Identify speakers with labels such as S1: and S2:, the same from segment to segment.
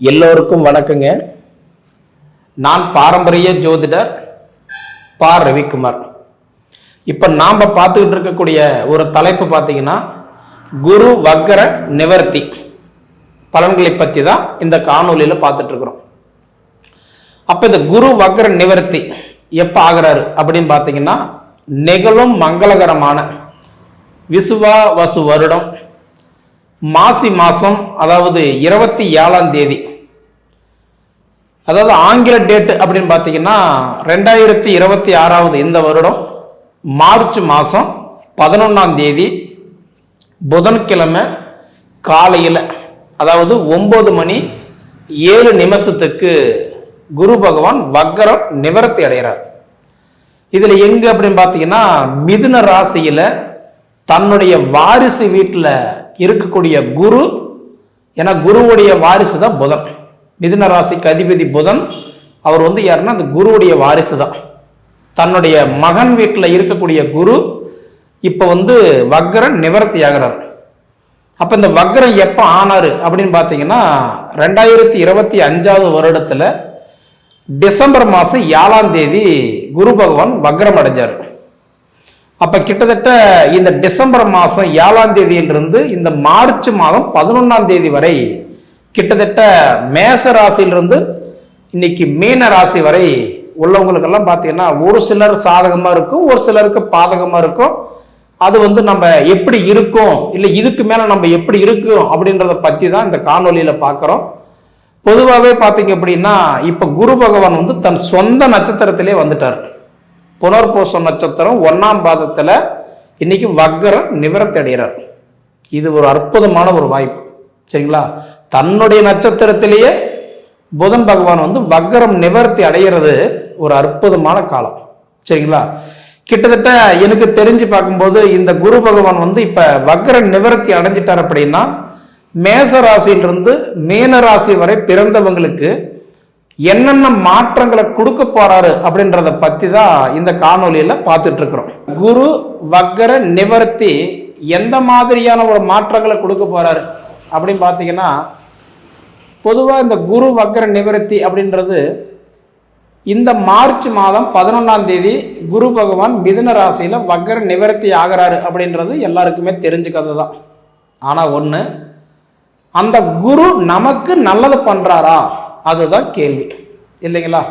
S1: எல்லோருக்கும் வணக்கங்க. நான் பாரம்பரிய ஜோதிடர் பா. ரவிக்குமார். இப்போ நாம் பார்த்துக்கிட்டு இருக்கக்கூடிய ஒரு தலைப்பு பார்த்தீங்கன்னா குரு வக்கர நிவர்த்தி பலன்களை பற்றி தான் இந்த காணொலியில் பார்த்துட்டு இருக்கிறோம். அப்போ இந்த குரு வக்கர நிவர்த்தி எப்போ ஆகிறாரு அப்படின்னு பார்த்தீங்கன்னா நிகழும் மங்களகரமான விசுவாவசு வருடம் மாசி மாதம், அதாவது 27ஆம் தேதி, அதாவது ஆங்கில டேட்டு அப்படின்னு பார்த்தீங்கன்னா 2026 இந்த வருடம் மார்ச் மாதம் 11ஆம் தேதி புதன்கிழமை காலையில், அதாவது 9:07 குரு பகவான் வக்கரம் நிவர்த்தி அடைகிறார். இதில் எங்க அப்படின்னு பார்த்தீங்கன்னா மிதுன ராசியில் தன்னுடைய வாரிசு வீட்டில் இருக்கக்கூடிய குரு, ஏன்னா குருவுடைய வாரிசு தான் புதன். மிதுன ராசிக்கு அதிபதி புதன். அவர் யாருன்னா அந்த குருவுடைய வாரிசு தான். தன்னுடைய மகன் வீட்டில் இருக்கக்கூடிய குரு இப்போ வக்கரம் நிவர்த்தி ஆகிறார். அப்போ இந்த வக்கரம் எப்போ ஆனாரு அப்படின்னு பார்த்தீங்கன்னா 2025 வருடத்தில் டிசம்பர் மாதம் 7ஆம் தேதி குரு பகவான் வக்கரம் அடைஞ்சார். அப்ப கிட்டத்தட்ட இந்த டிசம்பர் மாதம் 7ஆம் தேதியிலிருந்து இந்த மார்ச் மாதம் 11ஆம் தேதி வரை கிட்டத்தட்ட மேச ராசியிலிருந்து இன்னைக்கு மீன ராசி வரை உள்ளவங்களுக்கெல்லாம் பார்த்தீங்கன்னா ஒரு சிலர் சாதகமா இருக்கும், ஒரு சிலருக்கு பாதகமா இருக்கும். அது நம்ம எப்படி இருக்கும், இல்லை இதுக்கு மேல நம்ம எப்படி இருக்கும் அப்படின்றத பத்தி தான் இந்த காணொலியில பார்க்குறோம். பொதுவாகவே பார்த்தீங்க அப்படின்னா இப்ப குரு பகவான் தன் சொந்த நட்சத்திரத்திலே வந்துட்டார். புனர்பூசம் நட்சத்திரம் 1ஆம் பாதத்தில் இன்னைக்கு வக்கரம் நிவர்த்தி அடைகிறார். இது ஒரு அற்புதமான ஒரு வாய்ப்பு, சரிங்களா? தன்னுடைய நட்சத்திரத்திலேயே புதன் பகவான் வக்கரம் நிவர்த்தி அடைகிறது ஒரு அற்புதமான காலம், சரிங்களா? கிட்டத்தட்ட எனக்கு தெரிஞ்சு பார்க்கும்போது இந்த குரு பகவான் இப்ப வக்கரம் நிவர்த்தி அடைஞ்சிட்டார் அப்படின்னா மேச ராசியிலிருந்து மீன ராசி வரை பிறந்தவங்களுக்கு என்னென்ன மாற்றங்களை கொடுக்க போறாரு அப்படின்றத பத்தி தான் இந்த காணொலியில பார்த்துட்டு இருக்கிறோம். குரு வக்கர நிவர்த்தி எந்த மாதிரியான ஒரு மாற்றங்களை கொடுக்க போறாரு அப்படின்னு பார்த்தீங்கன்னா, பொதுவாக இந்த குரு வக்கர நிவர்த்தி அப்படின்றது இந்த மார்ச் மாதம் 11ஆம் தேதி குரு பகவான் மிதுன ராசியில வக்கர நிவர்த்தி ஆகிறாரு அப்படின்றது எல்லாருக்குமே தெரிஞ்ச கதை தான். ஆனா ஒண்ணு, அந்த குரு நமக்கு நல்லது பண்றாரா அதுதான் கேள்வி, இல்லைங்களா?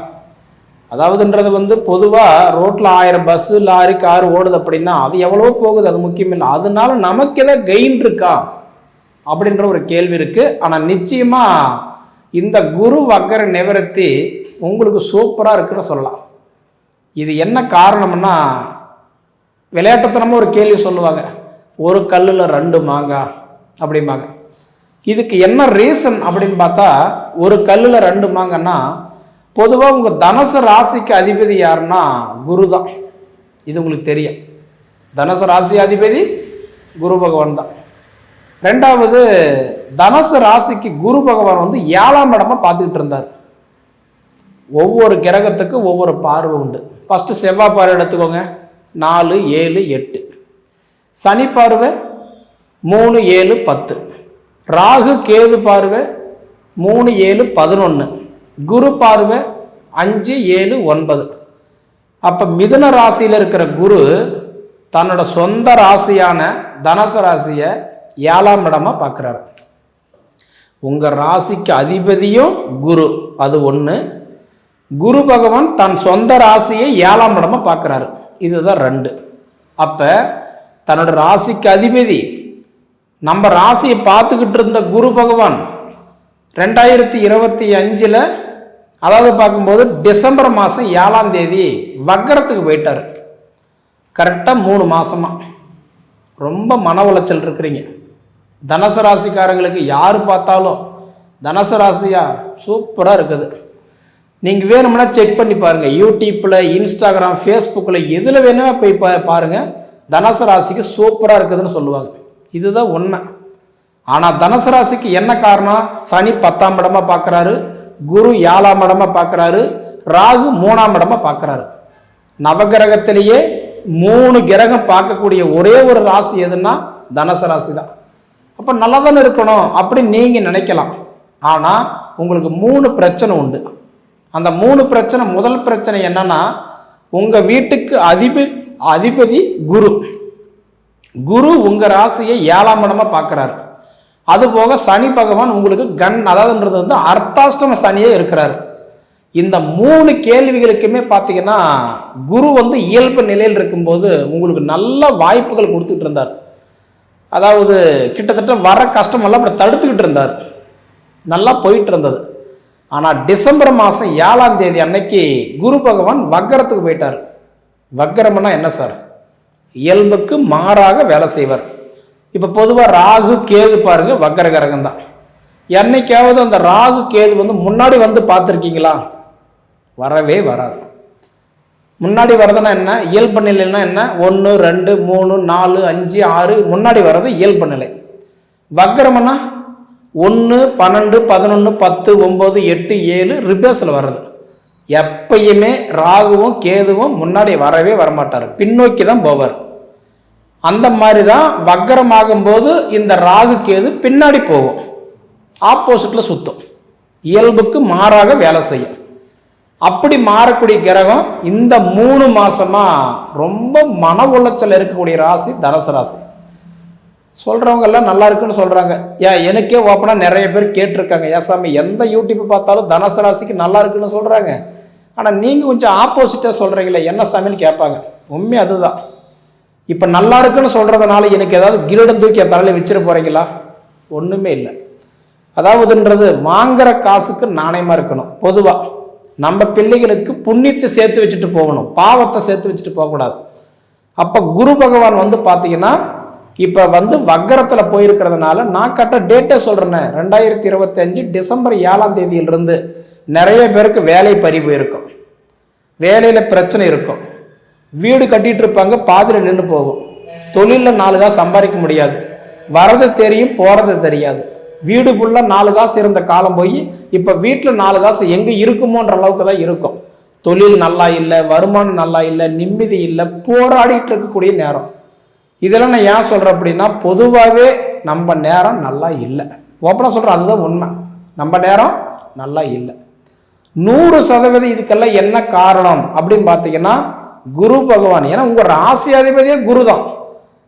S1: அதாவதுன்றது பொதுவாக ரோட்டில் 1000 பஸ்ஸு லாரி கார் ஓடுது அப்படின்னா அது எவ்வளோ போகுது, அது முக்கியம் இல்லை. அதனால நமக்கு எதாவது கெயின் இருக்கா அப்படின்ற ஒரு கேள்வி இருக்கு. ஆனால் நிச்சயமா இந்த குரு வக்கர நிவர்த்தி உங்களுக்கு சூப்பராக இருக்குன்னு சொல்லலாம். இது என்ன காரணம்னா, விளையாட்டுத்தனமாக ஒரு கேள்வி சொல்லுவாங்க, ஒரு கல்லில் 2 மாங்காய் அப்படிம்பாங்க. இதுக்கு என்ன ரீசன் அப்படின்னு பார்த்தா, ஒரு கல்லில் 2 மாங்கன்னா பொதுவாக உங்கள் தனுசு ராசிக்கு அதிபதி யாருன்னா குரு தான். இது உங்களுக்கு தெரியும். தனுசு ராசி அதிபதி குரு பகவான் தான். ரெண்டாவது, தனுசு ராசிக்கு குரு பகவான் 7ஆம் இடமா பார்த்துக்கிட்டு இருந்தார். ஒவ்வொரு கிரகத்துக்கு ஒவ்வொரு பார்வை உண்டு. ஃபர்ஸ்ட் செவ்வாய் பார்வை எடுத்துக்கோங்க, 4, 7, 8. சனி பார்வை 3, 7, 10. ராகு கேது பார்வை 3, 7, 11. குரு பார்வை 5, 7, 9. அப்ப மிதுன ராசியில் இருக்கிற குரு தன்னோட சொந்த ராசியான தனுசு ராசியை 7ஆம் இடமா பார்க்கிறார். உங்க ராசிக்கு அதிபதியும் குரு, அது ஒண்ணு. குரு பகவான் தன் சொந்த ராசியை 7ஆம் இடமா பார்க்கிறாரு, இதுதான் 2. அப்ப தன்னோட ராசிக்கு அதிபதி நம்ம ராசியை பார்த்துக்கிட்டு இருந்த குரு பகவான் 2025 அதாவது பார்க்கும்போது டிசம்பர் மாதம் 7ஆம் தேதி வக்கரத்துக்கு போயிட்டார். கரெக்டாக 3 மாசமா ரொம்ப மன உளைச்சல் இருக்கிறீங்க. தனுசு ராசிக்காரங்களுக்கு யார் பார்த்தாலும் தனுசு ராசியா சூப்பராக இருக்குது. நீங்கள் வேணும்னா செக் பண்ணி பாருங்கள், யூடியூப்பில், இன்ஸ்டாகிராம், ஃபேஸ்புக்கில், எதில் வேணுமா போய் பாருங்கள், தனுசு ராசிக்கு சூப்பராக இருக்குதுன்னு சொல்லுவாங்க. இதுதான் உண்மை. ஆனால் தனுசு ராசிக்கு என்ன காரணம்? சனி 10ஆம் இடமா பார்க்குறாரு, குரு 7ஆம் இடமா பார்க்குறாரு, ராகு 3ஆம் இடமா பார்க்குறாரு. நவகிரகத்திலேயே 3 கிரகம் பார்க்கக்கூடிய ஒரே ஒரு ராசி எதுன்னா தனுசு ராசி தான். அப்போ நல்லா தானே இருக்கணும் அப்படின்னு நீங்கள் நினைக்கலாம். ஆனால் உங்களுக்கு 3 பிரச்சனை உண்டு. அந்த 3 பிரச்சனை, முதல் பிரச்சனை என்னன்னா, உங்கள் வீட்டுக்கு அதிபதி குரு. குரு உங்கள் ராசியை 7ஆம் இடமாக பார்க்குறாரு. அதுபோக சனி பகவான் உங்களுக்கு அதாவதுன்றது வந்து அர்த்தாஷ்டம சனியே இருக்கிறாரு. இந்த 3 கேள்விகளுக்குமே பார்த்தீங்கன்னா குரு வந்து இயல்பு நிலையில் இருக்கும்போது உங்களுக்கு நல்ல வாய்ப்புகள் கொடுத்துட்டு இருந்தார். அதாவது கிட்டத்தட்ட வர கஷ்டமெல்லாம் அப்படி தடுத்துக்கிட்டு இருந்தார். நல்லா போயிட்டு இருந்தது. ஆனால் டிசம்பர் மாதம் 7ஆம் தேதி அன்னைக்கு குரு பகவான் வக்கரத்துக்கு போயிட்டார். வக்கரம்னா என்ன சார்? இயல்புக்கு மாறாக வேலை செய்வார். இப்போ பொதுவாக ராகு கேது பாருங்க, வக்கர கிரகம் தான். என்னைக்காவது அந்த ராகு கேது வந்து முன்னாடி வந்து பார்த்துருக்கீங்களா? வரவே வராது. முன்னாடி வரதுன்னா என்ன? இயல்பு நிலைன்னா என்ன? 1 2 3 4 5 6 முன்னாடி வர்றது இயல்பு நிலை. வக்கரம்னா 1 12 11 10 9 8 7 ரிவர்ஸில் வர்றது. எப்பயுமே ராகுவும் கேதுவும் முன்னாடி வரவே வரமாட்டார், பின்னோக்கி தான் போவார். அந்த மாதிரி தான் வக்கரமாகும் போது இந்த ராகு கேது பின்னாடி போகும், ஆப்போசிட்ல சுத்தும், இயல்புக்கு மாறாக வேலை செய்யும். அப்படி மாறக்கூடிய கிரகம் இந்த 3 மாசமா ரொம்ப மன உளைச்சல் இருக்கக்கூடிய ராசி தனுசு ராசி. சொல்றவங்க எல்லாம் நல்லா இருக்குன்னு சொல்றாங்க. எனக்கே ஓப்பனா நிறைய பேர் கேட்டிருக்காங்க, ஏசாமி எந்த யூடியூப் பார்த்தாலும் தனுசு ராசிக்கு நல்லா இருக்குன்னு சொல்றாங்க, ஆனா நீங்க கொஞ்சம் ஆப்போசிட்டா சொல்றீங்களே என்ன சாமின்னு கேட்பாங்க. உண்மை அதுதான். இப்ப நல்லா இருக்குன்னு சொல்றதுனால எனக்கு ஏதாவது கிரீடம் தூக்கி தலையில வச்சிட போறீங்களா? ஒண்ணுமே இல்லை. அதாவதுன்றது வாங்குற காசுக்கு நாணயமா இருக்கணும். பொதுவா நம்ம பிள்ளைகளுக்கு புண்ணியத்தை சேர்த்து வச்சுட்டு போகணும், பாவத்தை சேர்த்து வச்சுட்டு போகக்கூடாது. அப்ப குரு பகவான் வந்து பாத்தீங்கன்னா இப்ப வந்து வக்கரத்துல போயிருக்கிறதுனால நான் கரெக்டா டேட்டே சொல்றேன். 2025 டிசம்பர் 7ஆம் தேதியிலிருந்து நிறைய பேருக்கு வேலை பறி போயிருக்கும், வேலையில பிரச்சனை இருக்கும், வீடு கட்டிட்டு இருப்பாங்க பாதியில நின்று போகும், தொழில 4 காசு சம்பாதிக்க முடியாது, வரது தெரியும் போறது தெரியாது, வீடு ஃபுல்லா 4 காசு இருந்த காலம் போய் இப்ப வீட்டுல 4 காசு எங்க இருக்குமோன்ற அளவுக்கு தான் இருக்கும். தொழில் நல்லா இல்லை, வருமானம் நல்லா இல்லை, நிம்மதி இல்லை, போராடிட்டு இருக்கக்கூடிய நேரம். இதெல்லாம் நான் ஏன் சொல்றேன் அப்படின்னா, பொதுவாகவே நம்ம நேரம் நல்லா இல்லை. ஓப்பனா சொல்றேன், அதுதான் உண்மை. நம்ம நேரம் நல்லா இல்லை. 100% இதுக்கெல்லாம் என்ன காரணம் அப்படின்னு பார்த்தீங்கன்னா குரு பகவான். ஏன்னா உங்க ராசியாதிபதியே குரு தான்.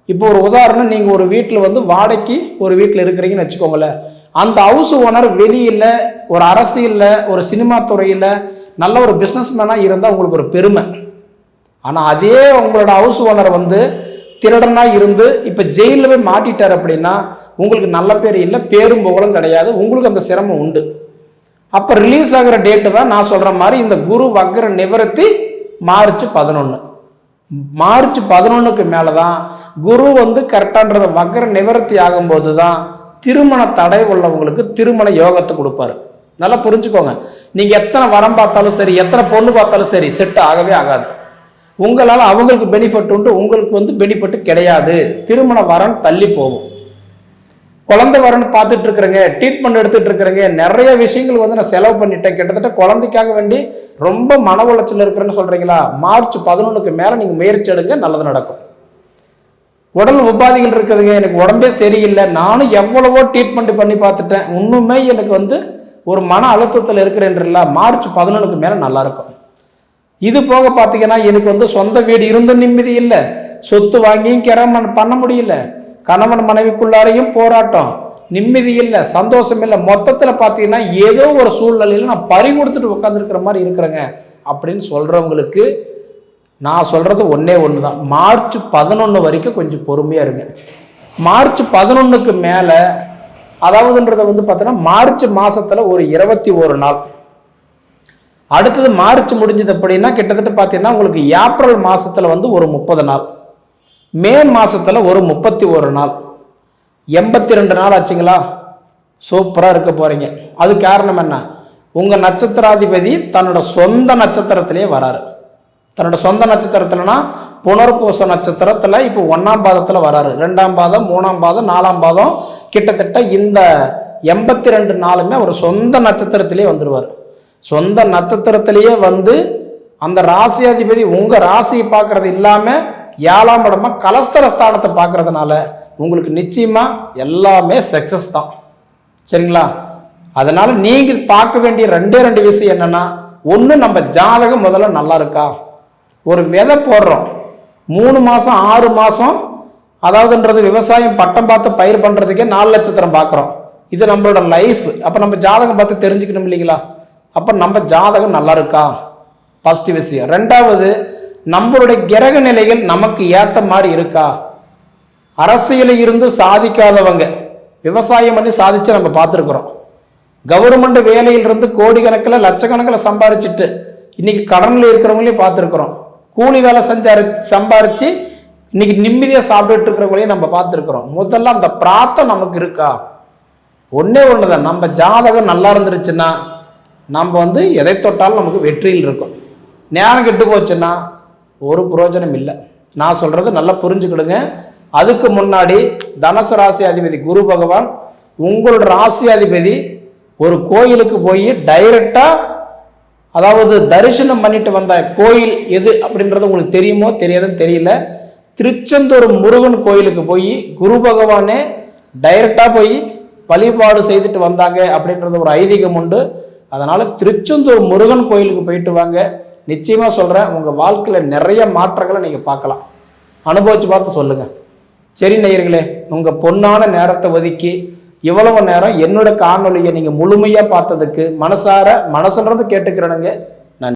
S1: இப்போ ஒரு உதாரணம், நீங்க ஒரு வீட்டில் வந்து வாடகைக்கு ஒரு வீட்டில் இருக்கிறீங்கன்னு வச்சுக்கோங்களேன். அந்த ஹவுஸ் ஓனர் வெளியில ஒரு அரசியல்ல ஒரு சினிமா துறையில நல்ல ஒரு பிசினஸ் மேனா இருந்தால் உங்களுக்கு ஒரு பெருமை. ஆனா அதே உங்களோட ஹவுஸ் ஓனர் வந்து திருடனா இருந்து இப்ப ஜெயில போய் மாட்டிட்டார் அப்படின்னா உங்களுக்கு நல்ல பேர் இல்லை, பேரும் புகழும் கிடையாது, உங்களுக்கு அந்த சிரமம் உண்டு. அப்ப ரிலீஸ் ஆகிற டேட்டு தான் நான் சொல்ற மாதிரி இந்த குரு வக்கர நிவர்த்தி மார்ச் 11. மார்ச் 11க்கு மேலதான் குரு வந்து கரெக்டான்றத வக்கர நிவர்த்தி ஆகும்போது தான் திருமண தடை உள்ளவங்களுக்கு திருமண யோகத்தை கொடுப்பாரு. நல்லா புரிஞ்சுக்கோங்க. நீங்க எத்தனை வரம் பார்த்தாலும் சரி, எத்தனை பொண்ணு பார்த்தாலும் சரி, செட் ஆகவே ஆகாது. உங்களால அவங்களுக்கு பெனிஃபிட் உண்டு, உங்களுக்கு வந்து பெனிஃபிட் கிடையாது. திருமண வரன் தள்ளி போகும். குழந்தை வரன் பார்த்துட்டு இருக்கிறேங்க, ட்ரீட்மெண்ட் எடுத்துட்டு இருக்கிறேங்க, நிறைய விஷயங்கள் வந்து நான் செலவு பண்ணிட்டேன், கிட்டத்தட்ட குழந்தைக்காக வேண்டி ரொம்ப மன உளைச்சல் இருக்கிறேன்னு சொல்றீங்களா? மார்ச் 11க்கு மேல நீங்க முயற்சி எடுங்க, நல்லது நடக்கும். உடல் உபாதிகள் இருக்குதுங்க, எனக்கு உடம்பே சரியில்லை, நானும் எவ்வளவோ ட்ரீட்மெண்ட் பண்ணி பார்த்துட்டேன், இன்னுமே எனக்கு வந்து ஒரு மன அழுத்தத்தில் இருக்கிறேன்றல, மார்ச் 11க்கு மேல நல்லா இருக்கும். இது போக பார்த்தீங்கன்னா எனக்கு வந்து சொந்த வீடு இருந்த நிம்மதி இல்லை, சொத்து வாங்கியும் கிரமம் பண்ண முடியல, கணவன் மனைவிக்குள்ளாரையும் போராட்டம், நிம்மதி இல்லை, சந்தோஷம் இல்லை, மொத்தத்தில் பார்த்தீங்கன்னா ஏதோ ஒரு சூழ்நிலையில் நான் பறி கொடுத்துட்டு உட்காந்துருக்கிற மாதிரி இருக்கிறேங்க அப்படின்னு சொல்றவங்களுக்கு நான் சொல்றது ஒன்னே ஒன்று தான். மார்ச் 11 வரைக்கும் கொஞ்சம் பொறுமையா இருங்க. மார்ச் 11க்கு மேல அதாவதுன்றத வந்து பார்த்தீங்கன்னா மார்ச் மாசத்துல ஒரு 21 நாள், அடுத்தது மார்ச் முடிஞ்சது அப்படின்னா கிட்டத்தட்ட பார்த்தீங்கன்னா உங்களுக்கு ஏப்ரல் மாசத்துல வந்து ஒரு 30 நாள், மே மாசத்துல ஒரு 31 நாள், 82 நாள் ஆச்சுங்களா? சூப்பரா இருக்க போறீங்க. அது காரணம் என்ன? உங்க நட்சத்திராதிபதி தன்னோட சொந்த நட்சத்திரத்திலேயே வராரு. தன்னோட சொந்த நட்சத்திரத்துலனா புனர்பூச நட்சத்திரத்துல இப்போ 1ஆம் பாதத்துல வராரு, 2ஆம் பாதம், 3ஆம் பாதம், 4ஆம் பாதம், கிட்டத்தட்ட இந்த 82 நாளுமே அவர் சொந்த நட்சத்திரத்திலேயே வந்துடுவார். சொந்த நட்சத்திரத்திலேயே வந்து அந்த ராசியாதிபதி உங்க ராசியை பார்க்கறது இல்லாம 7ஆம் இடமா கலஸ்தர ஸ்தானத்தை பார்க்கறதுனால உங்களுக்கு நிச்சயமா எல்லாமே சக்சஸ் தான். சரிங்களா? அதனால நீங்க பார்க்க வேண்டிய ரெண்டு விஷயம் என்னன்னா, ஒண்ணு நம்ம ஜாதகம் முதல்ல நல்லா இருக்கா. ஒரு விதை போடுறோம் 3 மாசம் 6 மாசம், அதாவதுன்றது விவசாயம் பட்டம் பார்த்து பயிர் பண்றதுக்கே 4 நட்சத்திரம் பார்க்குறோம். இது நம்மளோட லைஃப். அப்ப நம்ம ஜாதகம் பார்த்து தெரிஞ்சுக்கணும் இல்லைங்களா? அப்ப நம்ம ஜாதகம் நல்லா இருக்கா, ஃபர்ஸ்ட் விஷயம். ரெண்டாவது, நம்மளுடைய கிரக நிலைகள் நமக்கு ஏத்த மாதிரி இருக்கா. அரசியலில் இருந்து சாதிக்காதவங்க விவசாயம் பண்ணி சாதிச்சு நம்ம பார்த்துருக்குறோம். கவர்மெண்ட் வேலையிலிருந்து கோடிக்கணக்கில் லட்சக்கணக்கில் சம்பாரிச்சுட்டு இன்னைக்கு கடனில் இருக்கிறவங்களையும் பார்த்துருக்குறோம். கூலி வேலை சம்பாரிச்சு இன்னைக்கு நிம்மதியாக சாப்பிட்டுட்டு இருக்கிறவங்களையும் நம்ம பார்த்துருக்குறோம். முதல்ல அந்த பிரார்த்தம் நமக்கு இருக்கா. ஒன்னே ஒண்ணுதான், நம்ம ஜாதகம் நல்லா இருந்துருச்சுன்னா நம்ம எதை தொட்டாலும் நமக்கு வெற்றியில் இருக்கும். நேரம் கெட்டு போச்சுன்னா ஒரு பிரயோஜனம் இல்லை. நான் சொல்றது நல்லா புரிஞ்சுக்கிடுங்க. அதுக்கு முன்னாடி தனுசு ராசி அதிபதி குரு பகவான் உங்களோட ராசி அதிபதி ஒரு கோயிலுக்கு போய் டைரக்டா, அதாவது தரிசனம் பண்ணிட்டு வந்த கோயில் எது அப்படின்றது உங்களுக்கு தெரியுமோ தெரியாதுன்னு தெரியல. திருச்செந்தூர் முருகன் கோயிலுக்கு போய் குரு பகவானே டைரக்டா போய் வழிபாடு செய்துட்டு வந்தாங்க அப்படின்றது ஒரு ஐதீகம் உண்டு. அதனால திருச்செந்தூர் முருகன் கோயிலுக்கு போயிட்டு வாங்க. நிச்சயமா சொல்றேன், உங்க வாழ்க்கையில நிறைய மாற்றங்களை நீங்க பார்க்கலாம். அனுபவிச்சு பார்த்து சொல்லுங்க. சரி நேயர்களே, உங்க பொன்னான நேரத்தை ஒதுக்கி இவ்வளவு நேரம் என்னோட காணொலியை நீங்க முழுமையா பார்த்ததுக்கு மனசார மனசுன்றது கேட்டுக்கிறேனுங்க.